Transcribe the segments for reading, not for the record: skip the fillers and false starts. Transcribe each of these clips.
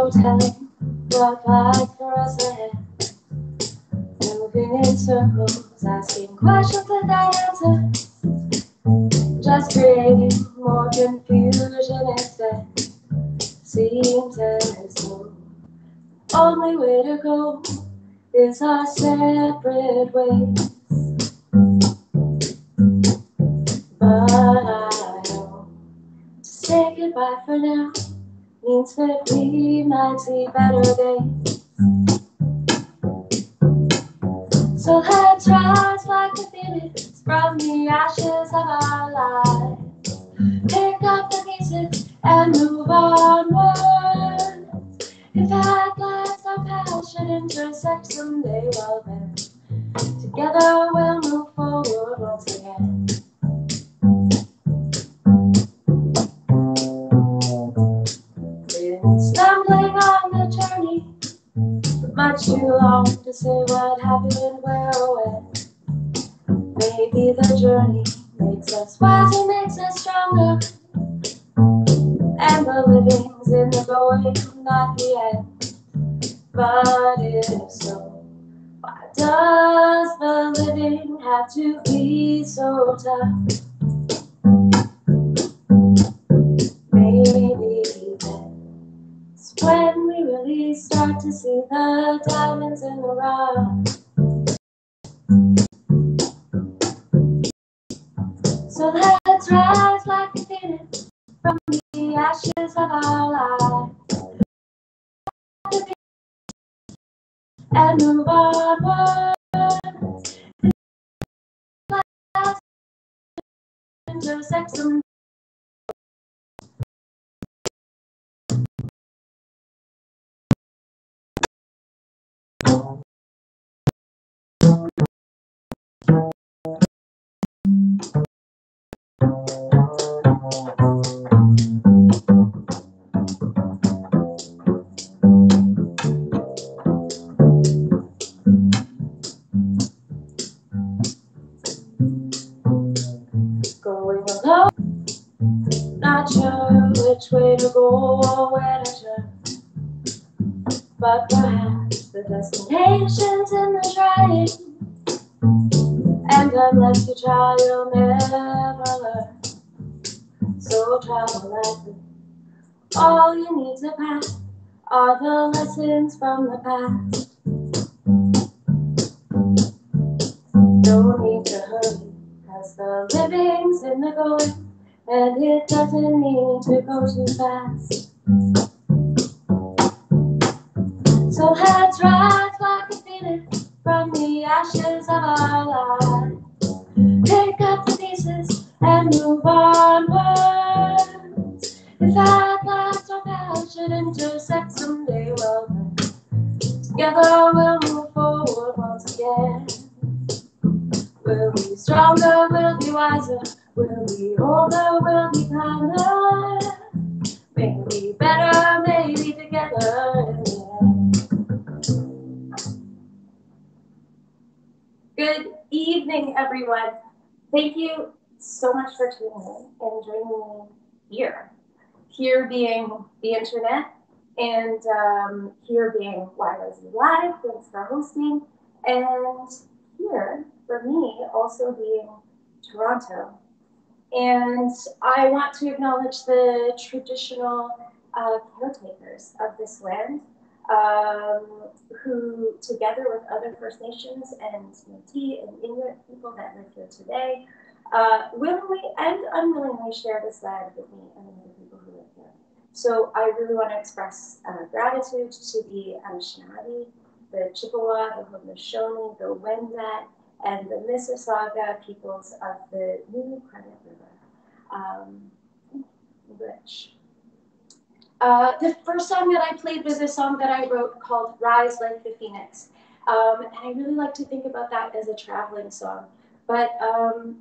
no telling what lies for us ahead. Moving in circles, asking questions without answers, just creating more confusion instead. Seems as though the only way to go is our separate ways. But I know to say goodbye for now means that we might see better days. So let's rise like the phoenix from the ashes of our lives. Pick up the pieces and move onward. If at last our paths should intersect someday, well then, together we'll move forward once again. Been stumbling on the journey, but much too long to say what happened, where or when. Maybe the journey makes us wiser, makes us stronger, and the living's in the going, not the end. But if so, why does the living have to be so tough? Maybe that's when we really start to see the diamonds in the rough. So let's rise like the phoenix from the ashes of our lives and move onward. Intersect some. Going alone, not sure which way to go or where to turn, but perhaps the destination's in the trying, and unless you try, you'll never learn. So travel lightly, all you need to pass are the lessons from the past. No need to hurry, cause the living's in the going, and it doesn't need to go too fast. So let's rise like a phoenix from the ashes of our lives. Pick up the pieces and move onward. If at last our paths should intersect someday, well then, together we'll move forward once again. We'll be stronger, we'll be wiser, we'll be older, we'll be kinder. Maybe better, maybe together in the end. Good evening, everyone. Thank you so much for tuning in and joining me here. Here being the internet, and here being YYZ Live, thanks for hosting, and here for me also being Toronto. And I want to acknowledge the traditional caretakers of this land, who, together with other First Nations and Métis and Inuit people that live here today, willingly and unwillingly share this land with me and the people who live here. So I really want to express gratitude to the Anishinaabe, the Chippewa, the Haudenosaunee, the Wendat, and the Mississauga peoples of the New Credit River. Which the first song that I played was a song that I wrote called Rise Like the Phoenix. And I really like to think about that as a traveling song. But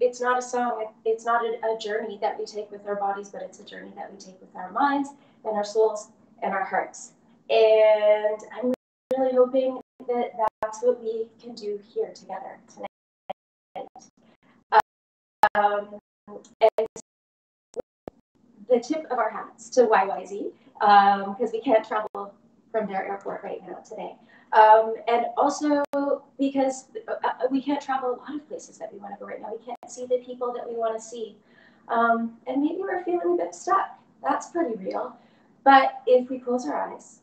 it's not a song, it's not a journey that we take with our bodies, but it's a journey that we take with our minds and our souls and our hearts. And I'm really hoping that that's what we can do here together tonight. And the tip of our hats to YYZ, because we can't travel from their airport right now today. And also because we can't travel a lot of places that we want to go right now. We can't see the people that we want to see. And maybe we're feeling a bit stuck. That's pretty real. But if we close our eyes,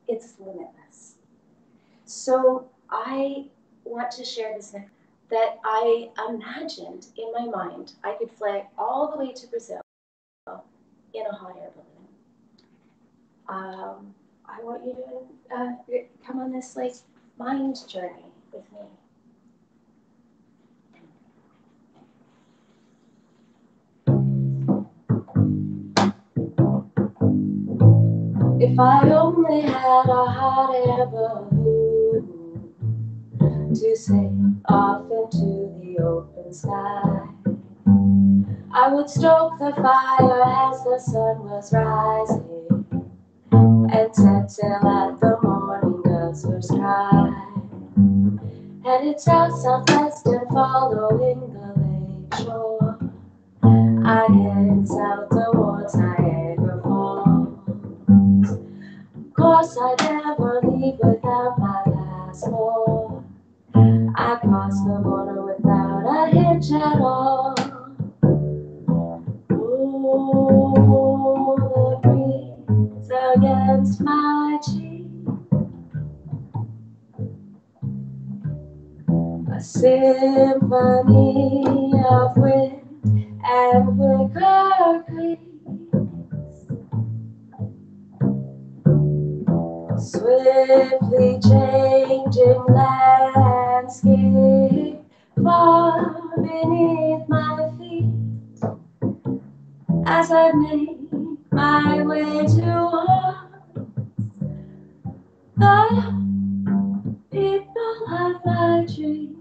it's limitless. So I want to share this that I imagined in my mind I could fly all the way to Brazil in a hot air balloon. I want you to come on this like mind journey with me. If I only had a hot air balloon to sail off into the open sky, I would stoke the fire as the sun was rising and set sail at the morning dust first cry. Headed south-southwest and following the lake shore, I head south towards Niagara Falls. Of course I'd never leave without my passport. I crossed the border without a hitch at all. Oh, the breeze against my cheek, a symphony of wind and wicker creeks, swiftly changing landscape far beneath my feet, as I make my way towards the people of my dreams.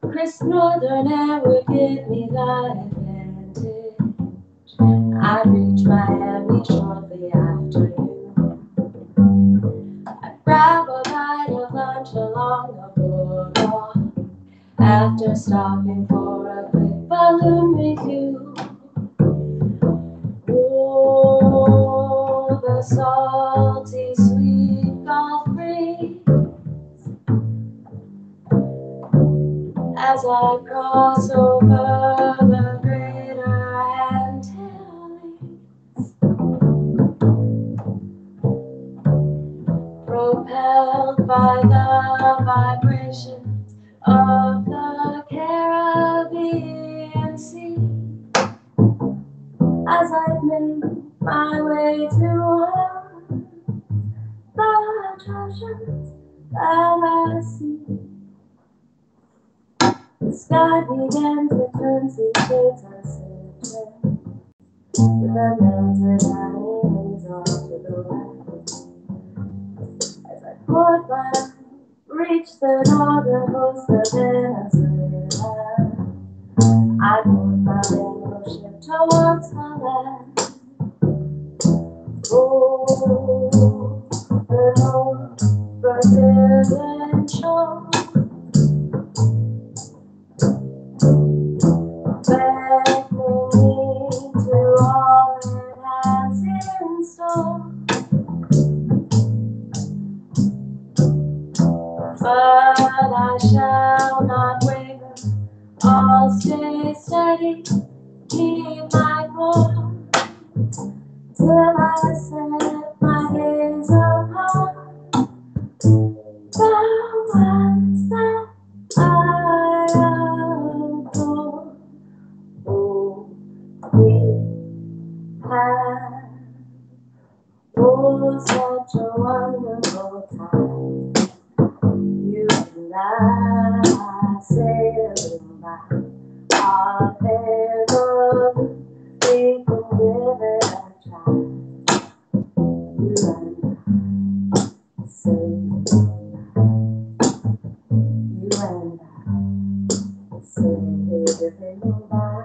Crisp northern air would give me the advantage. I'd reach Miami shortly after you. I'd grab a bite of lunch along the boardwalk after stopping for a quick balloon review. Oh, the salty, sweet Gulf breeze as I cross over the greater Antilles, propelled by the vibrations of the Caribbean Sea, as I make my way toward the treasures that I see. The sky began to turn to shades of silver, with a melted haze off to the west. As I poured my eye, reached the northern coast of Venezuela, I moved my little ship towards the land. Oh, the North Brazilian shore, beckoning me to all it has in store. But I shall not waver, I'll stay steady, keep my course, till I set my gaze upon the ones that I adore. Oh, we had such a wonderful time, you and I sailing by our favorite, we can give it a try. You and I sailing by, you and I sailing by.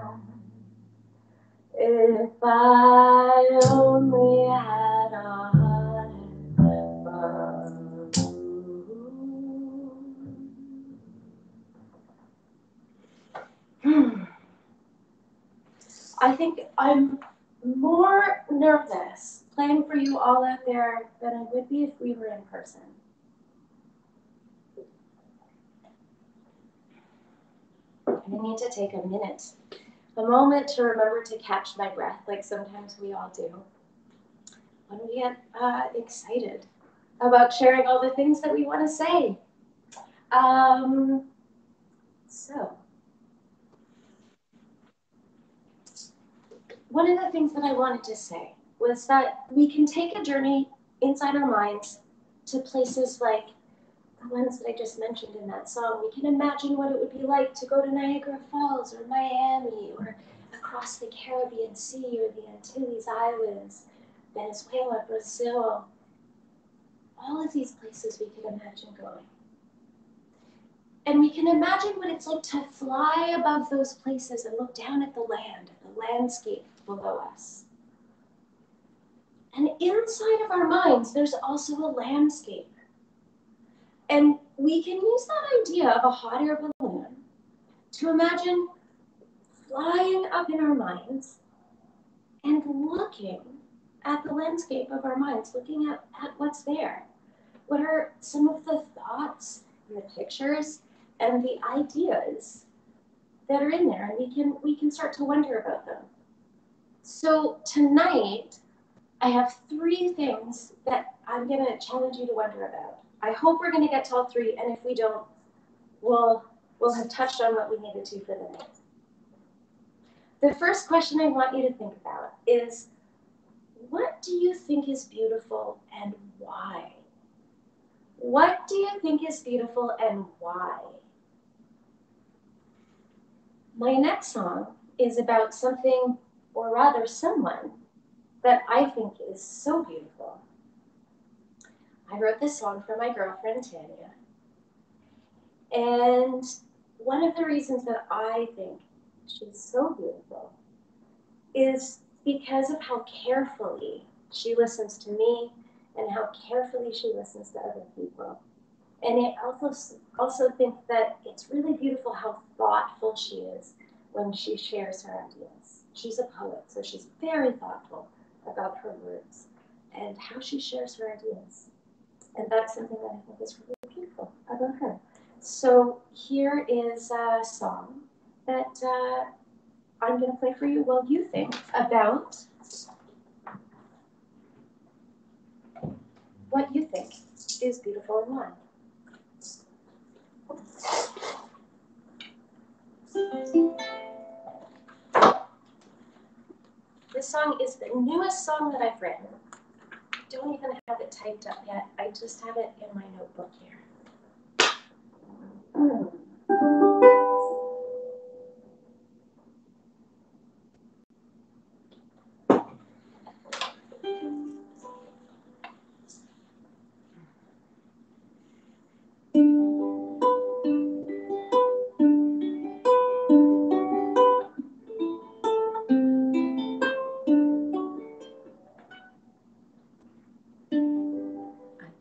If I only had a heart balloon. I think I'm more nervous playing for you all out there than I would be if we were in person. I need to take a minute, a moment to remember to catch my breath, like sometimes we all do, when we get excited about sharing all the things that we want to say. So, one of the things that I wanted to say was that we can take a journey inside our minds to places like the ones that I just mentioned in that song. We can imagine what it would be like to go to Niagara Falls or Miami or across the Caribbean Sea or the Antilles Islands, Venezuela, Brazil. All of these places we can imagine going. And we can imagine what it's like to fly above those places and look down at the land, at the landscape below us. And inside of our minds, there's also a landscape. And we can use that idea of a hot air balloon to imagine flying up in our minds and looking at the landscape of our minds, looking at what's there. What are some of the thoughts and the pictures and the ideas that are in there? And we can start to wonder about them. So tonight, I have 3 things that I'm going to challenge you to wonder about. I hope we're going to get to all 3, and if we don't, we'll have touched on what we needed to for the night. The first question I want you to think about is, what do you think is beautiful and why? What do you think is beautiful and why? My next song is about something, or rather someone, that I think is so beautiful. I wrote this song for my girlfriend, Tanya. And one of the reasons that I think she's so beautiful is because of how carefully she listens to me and how carefully she listens to other people. And I also think that it's really beautiful how thoughtful she is when she shares her ideas. She's a poet, so she's very thoughtful about her words and how she shares her ideas. And that's something that I think is really beautiful about her. So here is a song that I'm going to play for you while you think about what you think is beautiful and why. This song is the newest song that I've written. I don't even have it typed up yet. I just have it in my notebook here.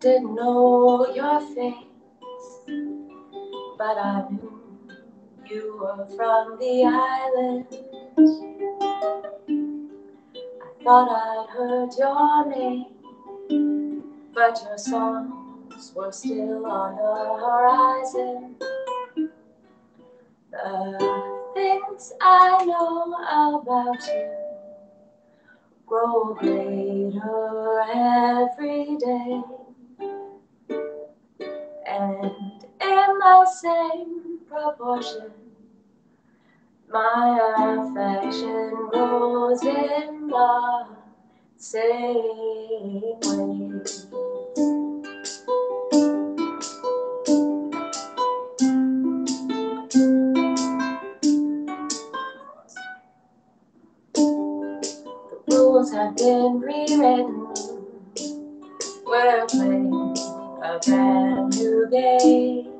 Didn't know your face, but I knew you were from the island. I thought I'd heard your name, but your songs were still on the horizon. The things I know about you grow greater every day. And in the same proportion, my affection grows in the same way. The rules have been rewritten. We're playing a brand new game.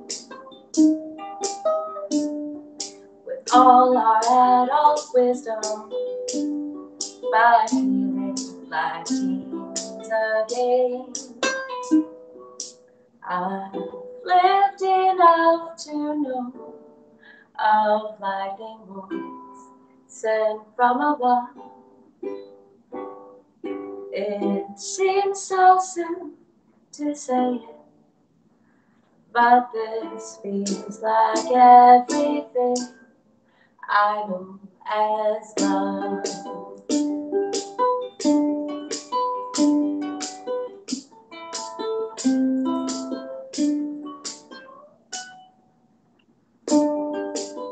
With all our adult wisdom, by feeling like teens again. I've lived enough to know of lightning bolts sent from above. It seems so soon to say it, but this feels like everything I know as love.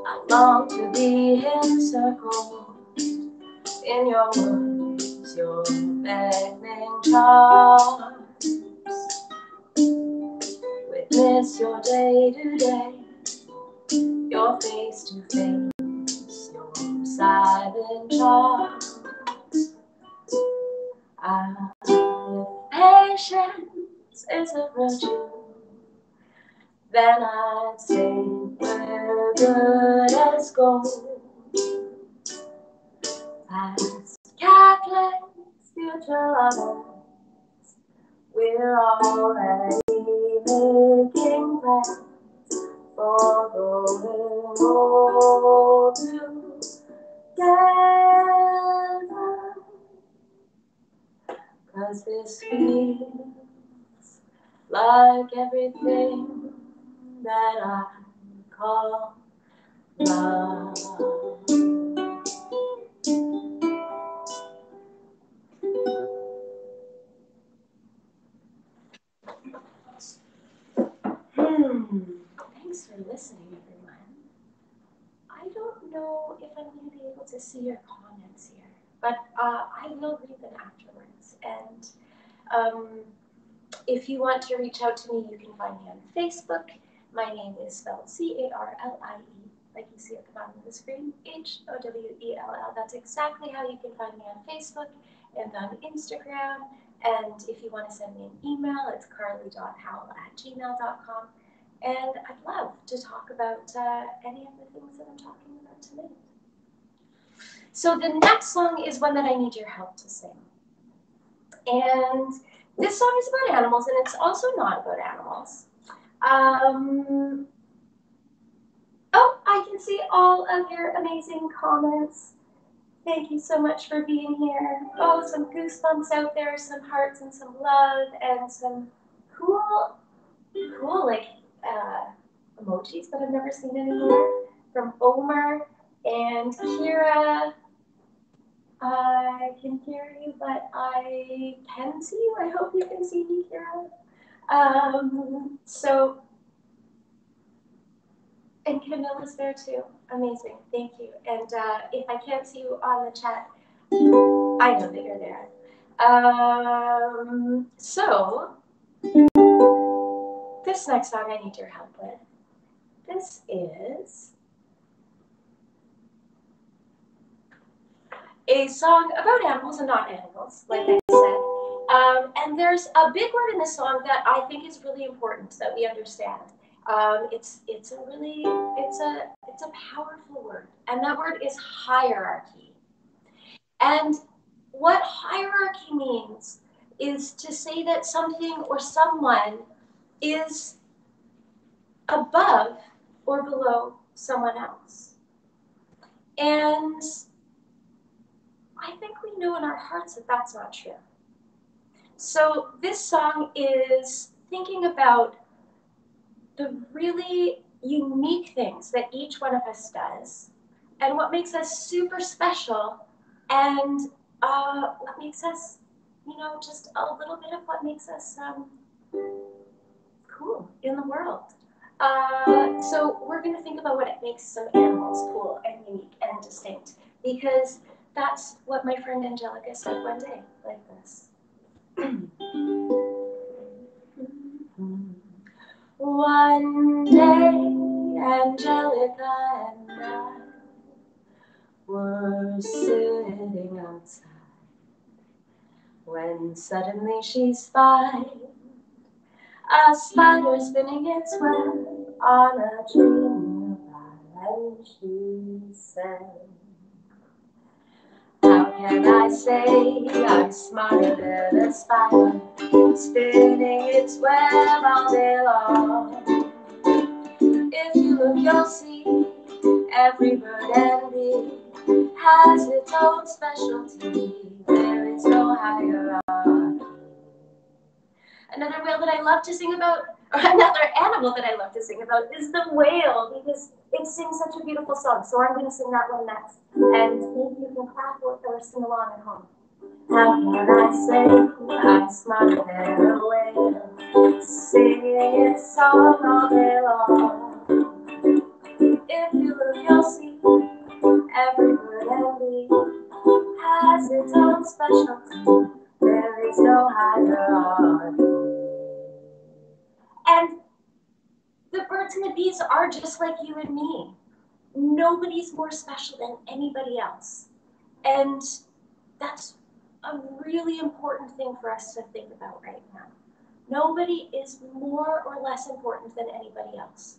I long to be encircled in your words, your beckoning charms. Witness your day to day, your face to face, your silent charms. If patience is a virtue, then I'd say we're good as gold. Past Catholics, future lovers, we're already making plans for growing old together. 'Cause this feels like everything that I call love. Thanks for listening, everyone. I don't know if I'm going to be able to see your comments here, but I will read them afterwards. And if you want to reach out to me, you can find me on Facebook. My name is spelled C-A-R-L-I-E, like you see at the bottom of the screen, H-O-W-E-L-L. That's exactly how you can find me on Facebook and on Instagram. And if you want to send me an email, it's carlie.howell@gmail.com. And I'd love to talk about any of the things that I'm talking about tonight. So the next song is one that I need your help to sing. And this song is about animals, and it's also not about animals. Oh, I can see all of your amazing comments. Thank you so much for being here. Oh, some goosebumps out there, some hearts and some love, and some cool like emojis that I've never seen anymore from Omar and Kira. I can hear you, but I can see you. I hope you can see me, Kira. And Camilla's there too. Amazing. Thank you. And if I can't see you on the chat, I know that you're there. So this next song I need your help with. This is a song about animals and not animals, like I said. And there's a big word in this song that I think is really important that we understand. It's a powerful word, and that word is hierarchy. And what hierarchy means is to say that something or someone is above or below someone else. And I think we know in our hearts that that's not true. So this song is thinking about the really unique things that each one of us does and what makes us super special and what makes us, just a little bit of what makes us cool in the world. So we're going to think about what makes some animals cool and unique and distinct, because that's what my friend Angelica said one day, like this. One day, Angelica and I were sitting outside when suddenly she spied a spider spinning its web on a tree nearby, and she said, "How can I say I'm smarter than a spider, spinning its web all day long? If you look, you'll see every bird and bee has its own specialty. There is no hierarchy." Another whale that I love to sing about, or another animal that I love to sing about is the whale, because it sings such a beautiful song. So I'm going to sing that one next. And maybe you can clap or sing along at home. How can I say I'm smarter than a whale, singing its song all day long? If you look, you'll see every bird and bee has its own specialty. There is no hierarchy. And the birds and the bees are just like you and me. Nobody's more special than anybody else. And that's a really important thing for us to think about right now. Nobody is more or less important than anybody else.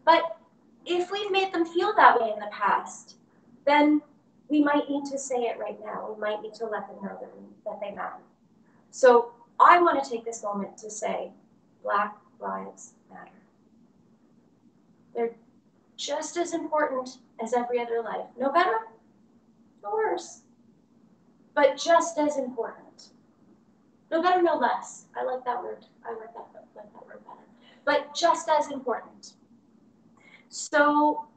But if we've made them feel that way in the past, then we might need to say it right now. We might need to let them know that they matter. So I want to take this moment to say, Black Lives Matter. They're just as important as every other life. No better, no worse, but just as important. No better, no less. I like that word. I like that word better. But just as important. So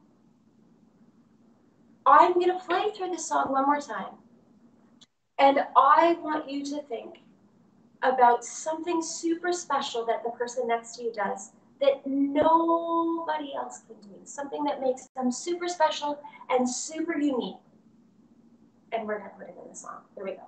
I'm going to play through the song one more time. And I want you to think about something super special that the person next to you does that nobody else can do. Something that makes them super special and super unique. And we're going to put it in the song. Here we go.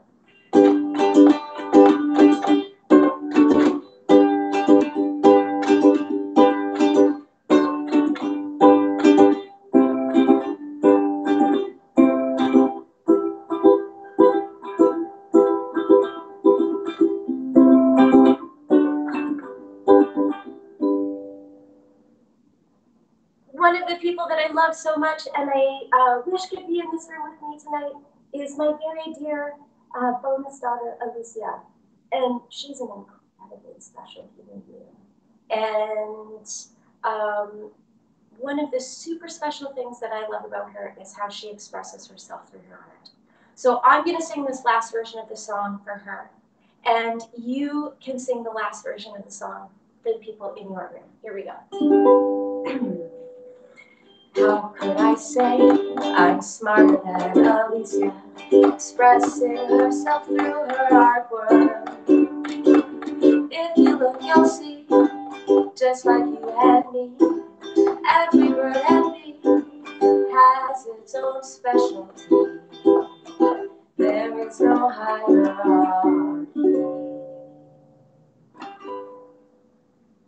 One of the people that I love so much and I wish could be in this room with me tonight is my very dear bonus daughter, Alicia. And she's an incredibly special human being. And one of the super special things that I love about her is how she expresses herself through her art. So I'm going to sing this last version of the song for her. And you can sing the last version of the song for the people in your room. Here we go. How could I say I'm smarter than Alicia, expressing herself through her artwork? If you look, you'll see, just like you and me, every bird and bee has its own specialty. There is no hierarchy.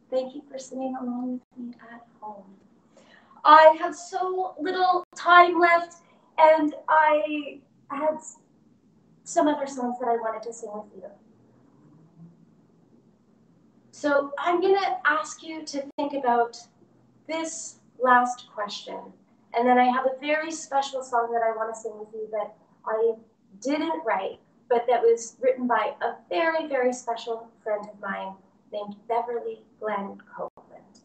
Thank you for singing along with me at home. I have so little time left, and I had some other songs that I wanted to sing with you. So I'm going to ask you to think about this last question, and then I have a very special song that I want to sing with you that I didn't write, but that was written by a very, very special friend of mine named Beverly Glenn Copeland.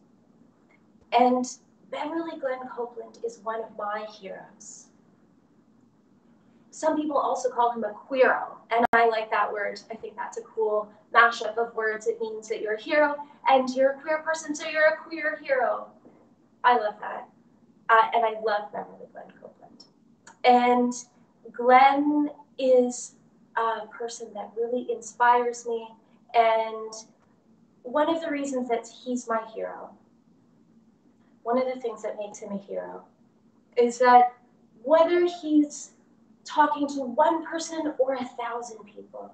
And Beverly Glenn Copeland is one of my heroes. Some people also call him a queero, and I like that word. I think that's a cool mashup of words. It means that you're a hero, and you're a queer person, so you're a queer hero. I love that. And I love Beverly Glenn Copeland. And Glenn is a person that really inspires me, and one of the reasons that he's my hero, one of the things that makes him a hero, is that whether he's talking to one person or 1,000 people,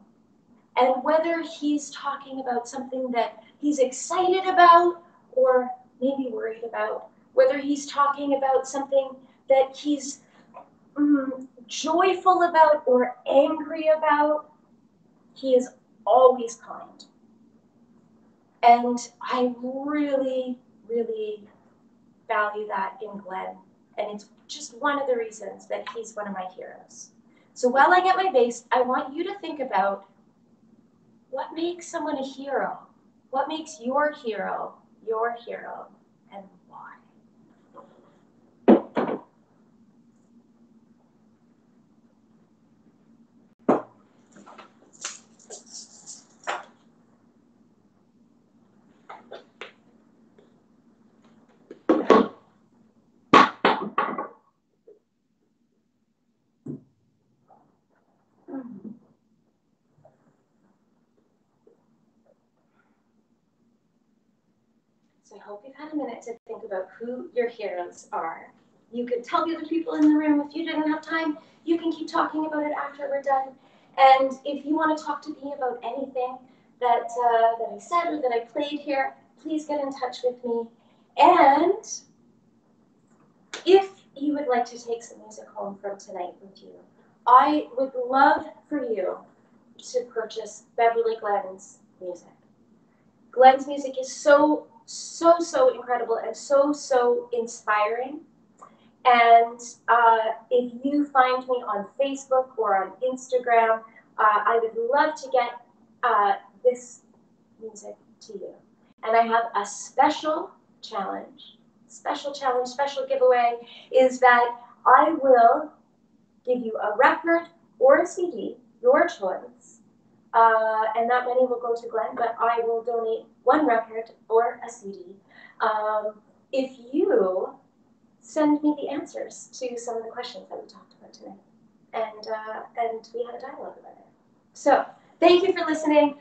and whether he's talking about something that he's excited about or maybe worried about, whether he's talking about something that he's joyful about or angry about, he is always kind. And I really, really value that in Glenn. And it's just one of the reasons that he's one of my heroes. So while I get my bass, I want you to think about what makes someone a hero? What makes your hero, and why? So I hope you've had a minute to think about who your heroes are. You could tell the other people in the room. If you didn't have time, you can keep talking about it after we're done. And if you want to talk to me about anything that I said or that I played here, please get in touch with me. And if you would like to take some music home from tonight with you, I would love for you to purchase Beverly Glenn's music. Glenn's music is so incredible and so inspiring. And if you find me on Facebook or on Instagram, I would love to get this music to you. And I have a special challenge, special giveaway, is that I will give you a record or a CD, your choice, and that money will go to Glenn, but I will donate one record or a CD if you send me the answers to some of the questions that we talked about today. And we had a dialogue about it. So thank you for listening.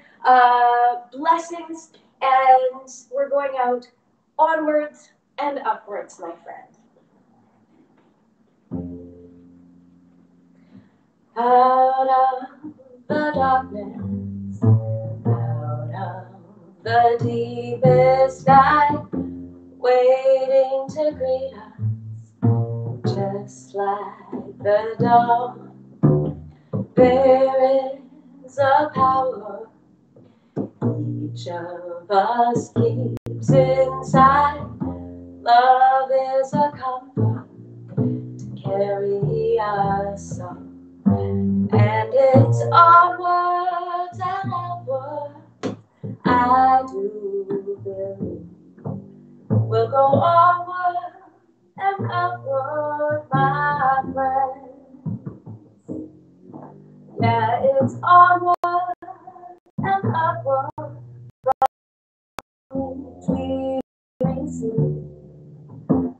Blessings, and we're going out onwards and upwards, my friend. Out of the darkness, out of the deepest night, waiting to greet us, just like the dawn. There is a power each of us keeps inside. Love is a comfort to carry us on. And it's onwards and upwards, I do believe. We'll go onward and upward, my friends. Yeah, it's onward and upward, we receive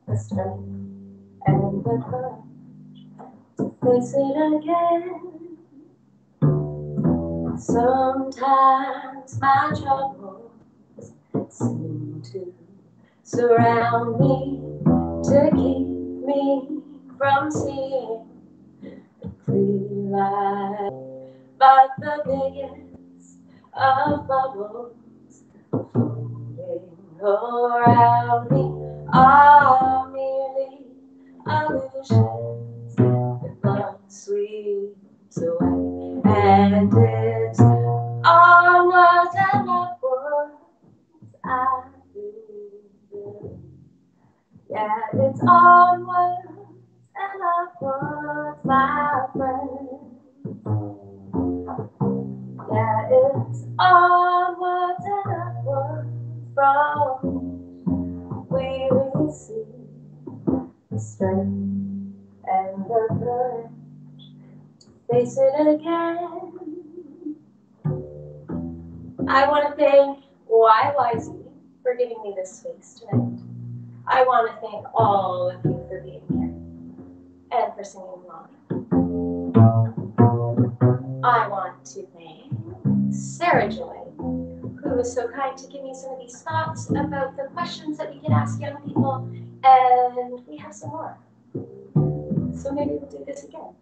the strength and the courage to face it again. Sometimes my troubles seem to surround me, to keep me from seeing the clear light. But the biggest of bubbles floating around me are merely illusions that love sweeps away. And it's onwards and upwards, I do. Yeah, it's onwards and upwards, my friend. Yeah, it's onwards and upwards, from we receive the strength and the courage to face it again. I want to thank YYZ for giving me this space tonight. I want to thank all of you for being here and for singing along. I want to thank Sarah Joy, who was so kind to give me some of these thoughts about the questions that we can ask young people, and we have some more. So maybe we'll do this again.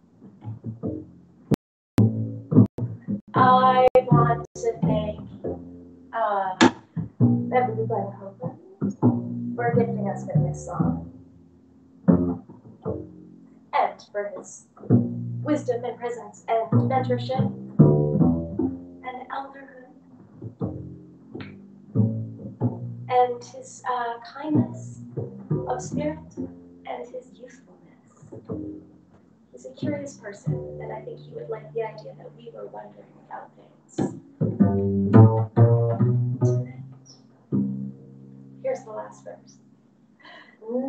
I want to thank Beverly Glenn for gifting us with this song, and for his wisdom and presence and mentorship and elderhood, and his kindness of spirit and his youthfulness. He's a curious person, and I think he would like the idea that we were wondering about things. Here's the last verse.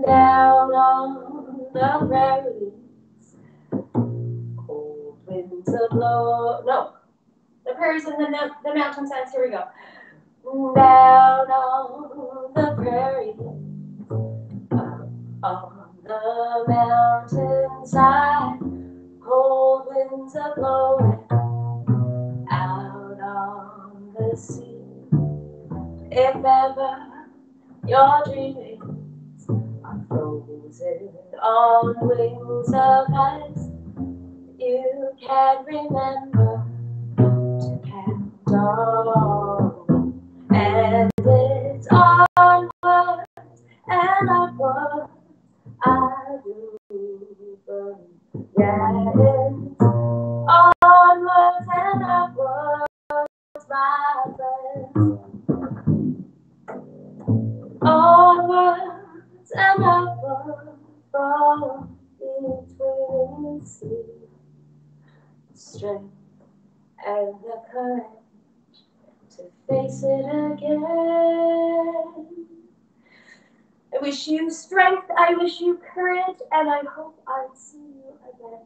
Down on the prairies, cold winds are blowing. No, the prairies and the mountainside. Here we go. Down on the prairies, on the mountainside, cold winds are blowing. Out on the sea, if ever Your dreams are frozen on wings of ice. You can't remember to count on. And it's onward and upward I do, but yeah, it's onwards and upwards, my friends. Onwards and upwards from between the sea. Strength and the courage to face it again. I wish you strength, I wish you courage, and I hope I'll see you again.